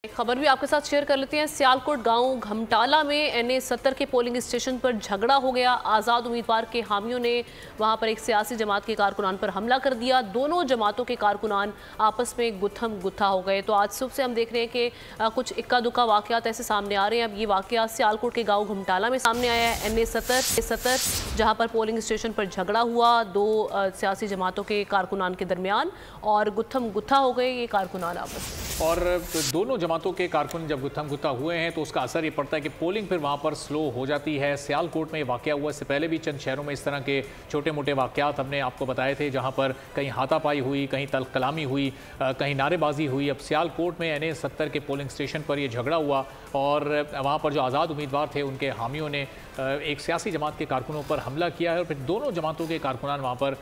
एक खबर भी आपके साथ शेयर कर लेते हैं। सियालकोट गांव घमटाला में NA-70 के पोलिंग स्टेशन पर झगड़ा हो गया। आज़ाद उम्मीदवार के हामियों ने वहां पर एक सियासी जमात के कारकुनान पर हमला कर दिया। दोनों जमातों के कारकुनान आपस में गुत्थम गुत्था हो गए। तो आज सुबह से हम देख रहे हैं कि कुछ इक्का दुक्का वाकयात ऐसे सामने आ रहे हैं। अब ये वाकया सियालकोट के गाँव घमटाला में सामने आया है। NA-70 जहाँ पर पोलिंग स्टेशन पर झगड़ा हुआ दो सियासी जमातों के कारकुनान के दरमियान, और गुत्थम गुत्था हो गए ये कारकुनान आपस में। और दोनों जमातों के कारकुन जब गुत्थम गुत्था हुए हैं तो उसका असर ये पड़ता है कि पोलिंग फिर वहाँ पर स्लो हो जाती है। सियालकोट में वाकया हुआ, इससे पहले भी चंद शहरों में इस तरह के छोटे मोटे वाकयात हमने आपको बताए थे, जहाँ पर कहीं हाथापाई हुई, कहीं तल कलामी हुई, कहीं नारेबाजी हुई। अब सियालकोट में NA-70 के पोलिंग स्टेशन पर ये झगड़ा हुआ और वहाँ पर जो आज़ाद उम्मीदवार थे उनके हामियों ने एक सियासी जमात के कारकुनों पर हमला किया है और फिर दोनों जमातों के कारकुनान वहाँ पर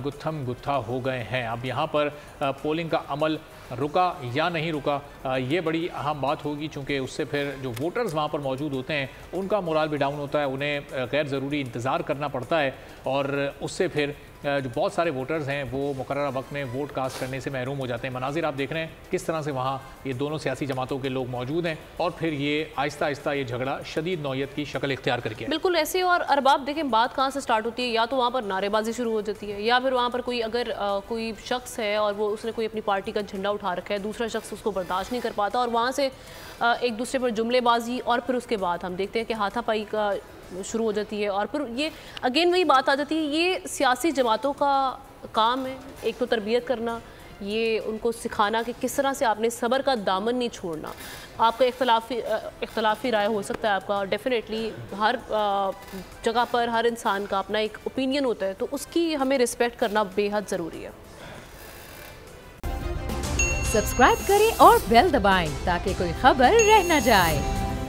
गुत्थम गुत्था हो गए हैं। अब यहाँ पर पोलिंग का अमल रुका या नहीं रुका, ये बड़ी अहम बात होगी, चूँकि उससे फिर जो वोटर्स वहाँ पर मौजूद होते हैं उनका मोराल भी डाउन होता है, उन्हें गैर ज़रूरी इंतज़ार करना पड़ता है और उससे फिर जो बहुत सारे वोटर्स हैं वो मुकर्ररा वक्त में वोट कास्ट करने से महरूम हो जाते हैं। मनाजिर आप देख रहे हैं किस तरह से वहाँ ये दोनों सियासी जमातों के लोग मौजूद हैं और फिर ये आहिस्ता आहिस्ता ये झगड़ा शदीद नौयत की शक्ल इख्तियार करके। बिल्कुल ऐसे। और अरबाब देखें, बात कहाँ से स्टार्ट होती है, या तो वहाँ पर नारेबाजी शुरू हो जाती है, या फिर वहाँ पर कोई अगर कोई शख्स है और वो उसने कोई अपनी पार्टी का झंडा उठा रखा है, दूसरा शख्स उसको बर्दाश्त नहीं कर पाता और वहाँ से एक दूसरे पर जुमलेबाजी, और फिर उसके बाद हम देखते हैं कि हाथापाई का शुरू हो जाती है। और फिर ये अगेन वही बात आ जाती है, ये सियासी जमातों का काम है एक तो तरबियत करना, ये उनको सिखाना कि किस तरह से आपने सब्र का दामन नहीं छोड़ना। आपका इख्तलाफी राय हो सकता है आपका, डेफिनेटली हर जगह पर हर इंसान का अपना एक ओपिनियन होता है, तो उसकी हमें रिस्पेक्ट करना बेहद ज़रूरी है। सब्सक्राइब करें और बेल दबाएं ताकि कोई खबर रह न जाए।